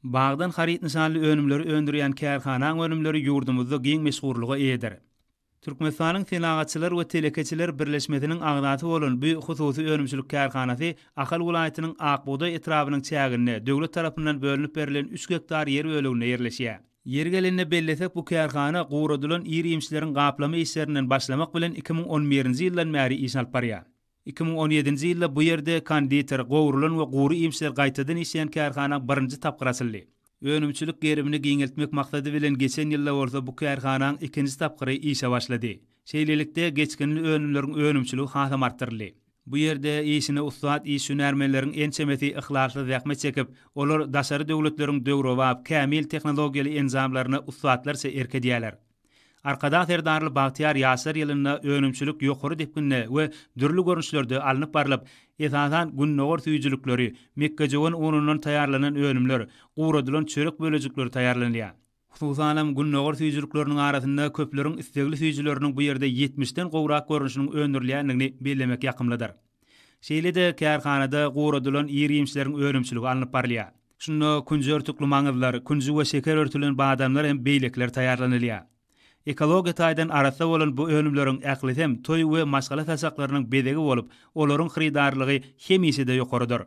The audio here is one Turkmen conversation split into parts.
Bagdan harit nisanly önümleri öndürýän kärhanaň önümleri ýurdumyzda giň meşgurlygy eder. Türkmenistanyň senagaçylar we telekeçiler birleşmesiniň agdaty bolan bu hususy önümçilik kärhanasy Ahal welaýatynyň Akbuğday etrabynyň çägine döwlet tarapyndan bölünip berilen 3 hektar yer bölегine ýerleşýär. Yer gelenine bellesek bu kärhana guradylan iri imçileriň gaplama işlerinden başlamak bilen 2011-nji ýyldan bäri iş alyp barýar. 2017-nji ýylda bu ýerde konditer, gowrulan we gury imçiler gaýtadan işleýän kärhana birinji tapgyr açyldy. Önümçilik gerimini giňeltmek maksady bilen geçen ýylda bolsa bu kärhanaň ikinji tapgyry işe başlady. Şeýlelikde geçkinli önümleriň önümçiligi hasam artdyryldy. Bu ýerde işine ustad iş hünärmenleriň ençemeti ihlasly zähmet çekip, olar daşary döwletleriň döwrewap kämil tehnologiýaly enzamlaryny ustadlarça erkedýärler. Arkada serdarly Bagtyar Ýasir ýylyna önümçilik ýokary depkinne we dürli görnüşlerde alınıp barlyp, esasan günnogor süýjülükleri, mekkejowan unundan taýarlanan önümler, guradylan çörek bölejikleri taýarlanýar. Hususan günnogor süýjülükleriniň arasynda köpleriň istegli süýjüleriniň bu ýerde 70den gowrak görnüşiniň öndürilýändigini bellemek ýakymlydyr. Şeýle-de kärhanada guradylan iri imçileriň önümçiligi alınıp barylýar. Şunda kunjörtükli maňyzlar, kunju we şeker örtülen badamlar hem beýlekler taýarlanylýar. Ekologiýa taýdan arasda bolan bu önümleriň äkli hem toý we maşgala taşaklarynyň bedegi bolup, olaryň hyrydarlygy hemiside ýokarydyr.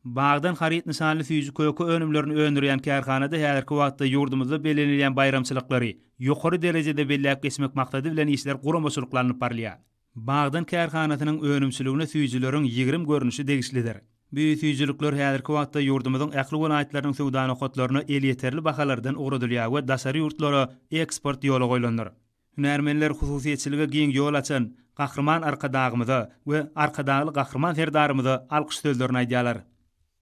Bagdan harit nisanly süýji kökü önümlerini öndürýän kärhanada häzirki wagtda ýurdumyzda belenilýän bayramçylyklary ýokary derejede belläp geçmek maksady bilen işler guramaçylyklanyp barylýar. Bagdan kärhanasynyň önümçiligine süýjileriň 20 görnüşi degişlidir. Bu süýjülükler häzirki wagtda ýurdumyzyň äkli welaýatlarynyň sowda nokatlaryny el ýeterli bahalardan ugradylýar we daşary ýurtlara eksport ýoly goýlandyr. Hünärmenler hususiýetçilige giň ýol açan Gahrman arkadagymyza we arkadagly Gahrman serdarymyza alkyş sözlerini aýdýarlar.